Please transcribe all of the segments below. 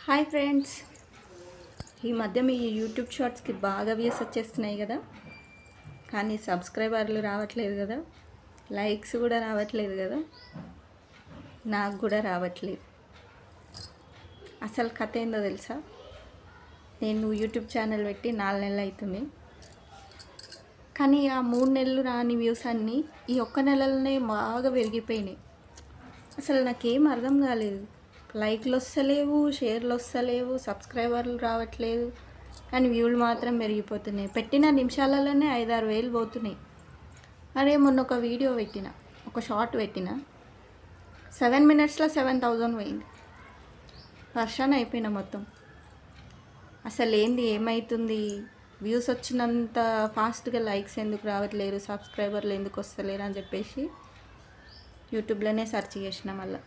Hi friends, ఈ మధ్య మీ YouTube షార్ట్స్కి బాగా వ్యూస్ వచ్చేస్తున్నాయి కదా. కానీ సబ్స్క్రైబర్లు రావట్లేదు కదా, లైక్స్ కూడా రావట్లేదు కదా, నాకు కూడా రావట్లేదు. అసలు కథ ఏందో తెలుసా? నేను యూట్యూబ్ ఛానల్ పెట్టి 4 నెలలు అవుతుంది. కానీ ఆ 3 నెలలు రాని వ్యూస్ అన్నీ ఈ ఒక్క నెలలోనే బాగా పెరిగిపోయినాయి. అసలు నాకేం అర్థం కాలేదు. లైక్లు వస్తలేవు, షేర్లు వస్తలేవు, సబ్స్క్రైబర్లు రావట్లేదు, కానీ వ్యూలు మాత్రం పెరిగిపోతున్నాయి. పెట్టిన నిమిషాలలోనే 5-6 వేలు పోతున్నాయి. అరే మొన్న ఒక వీడియో పెట్టిన, ఒక షార్ట్ పెట్టిన, 7 మినిట్స్లో 7000 పోయింది. వర్షాన్ని అయిపోయినా మొత్తం. అసలు ఏంది, ఏమవుతుంది? వ్యూస్ వచ్చినంత ఫాస్ట్గా లైక్స్ ఎందుకు రావట్లేరు, సబ్స్క్రైబర్లు ఎందుకు వస్తలేరు అని చెప్పేసి యూట్యూబ్లోనే సెర్చ్ చేసిన. మళ్ళీ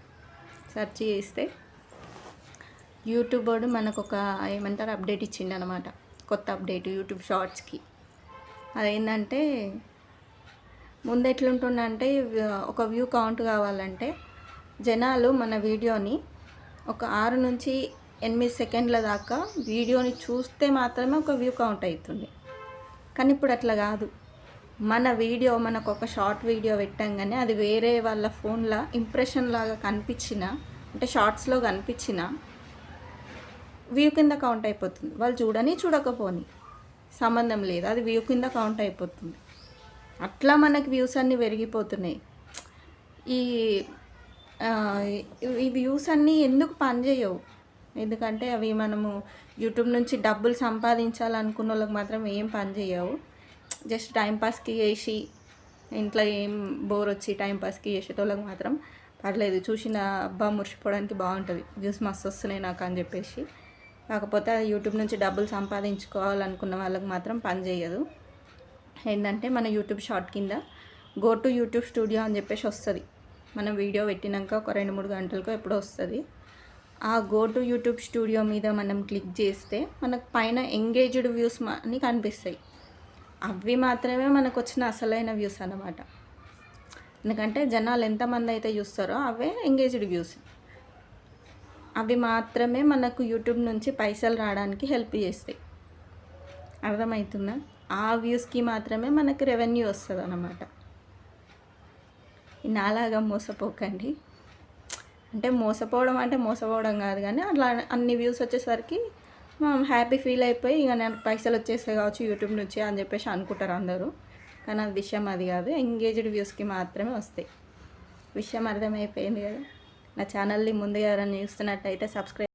సెర్చ్ చేస్తే యూట్యూబ్ వాడు మనకు ఒక ఏమంటారు అప్డేట్ ఇచ్చిండు అనమాట, కొత్త అప్డేట్ యూట్యూబ్ షార్ట్స్కి. అదేంటంటే ముందు ఎట్లుంటుందంటే ఒక వ్యూ కౌంట్ కావాలంటే జనాలు మన వీడియోని ఒక 6 నుంచి 8 సెకండ్ల దాకా వీడియోని చూస్తే మాత్రమే ఒక వ్యూ కౌంట్ అవుతుంది. కానీ ఇప్పుడు అట్లా కాదు. మన వీడియో, మనకు ఒక షార్ట్ వీడియో పెట్టంగానే అది వేరే వాళ్ళ ఫోన్లో ఇంప్రెషన్ లాగా కనిపించిన, అంటే షార్ట్స్లో కనిపించిన వ్యూ కింద కౌంట్ అయిపోతుంది. వాళ్ళు చూడని చూడకపోని సంబంధం లేదు, అది వ్యూ కింద కౌంట్ అయిపోతుంది. అట్లా మనకి వ్యూస్ అన్నీ పెరిగిపోతున్నాయి. ఈ ఈ వ్యూస్ అన్నీ ఎందుకు పనిచేయవు? ఎందుకంటే అవి మనము యూట్యూబ్ నుంచి డబ్బులు సంపాదించాలనుకున్న వాళ్ళకి మాత్రం ఏం పనిచేయవు. జస్ట్ టైంపాస్కి చేసి, ఇంట్లో ఏం బోర్ వచ్చి టైంపాస్కి చేసేటోళ్ళకి మాత్రం పర్లేదు, చూసిన అబ్బా మురిసిపోవడానికి బాగుంటుంది, వ్యూస్ మస్తు వస్తున్నాయి నాకు అని చెప్పేసి. కాకపోతే యూట్యూబ్ నుంచి డబ్బులు సంపాదించుకోవాలనుకున్న వాళ్ళకి మాత్రం పని చేయదు. ఏంటంటే మన యూట్యూబ్ షార్ట్ కింద గో టు యూట్యూబ్ స్టూడియో అని చెప్పేసి వస్తుంది. మనం వీడియో పెట్టినాక ఒక 2-3 గంటలకో ఎప్పుడో వస్తుంది. ఆ గో టు యూట్యూబ్ స్టూడియో మీద మనం క్లిక్ చేస్తే మనకు పైన ఎంగేజ్డ్ వ్యూస్ అని కనిపిస్తాయి. అవి మాత్రమే మనకు వచ్చిన అసలైన వ్యూస్ అన్నమాట. ఎందుకంటే జనాలు ఎంతమంది అయితే చూస్తారో అవే ఎంగేజ్డ్ వ్యూస్. అవి మాత్రమే మనకు యూట్యూబ్ నుంచి పైసలు రావడానికి హెల్ప్ చేస్తాయి. అర్థమవుతుందా? ఆ వ్యూస్కి మాత్రమే మనకు రెవెన్యూ వస్తుంది అన్నమాట. నాలాగా మోసపోకండి. అంటే మోసపోవడం కాదు, కానీ అట్లా అన్ని వ్యూస్ వచ్చేసరికి మనం హ్యాపీ ఫీల్ అయిపోయి ఇక నాకు పైసలు వచ్చేస్తాయి కావచ్చు యూట్యూబ్ నుంచి అని చెప్పేసి అనుకుంటారు అందరూ. కానీ అది విషయం అది కాదు, ఎంగేజ్డ్ వ్యూస్కి మాత్రమే వస్తాయి. విషయం అర్థమైపోయింది కదా. నా ఛానల్ని ముందుగా ఎవరైనా చూస్తున్నట్టయితే సబ్స్క్రైబ్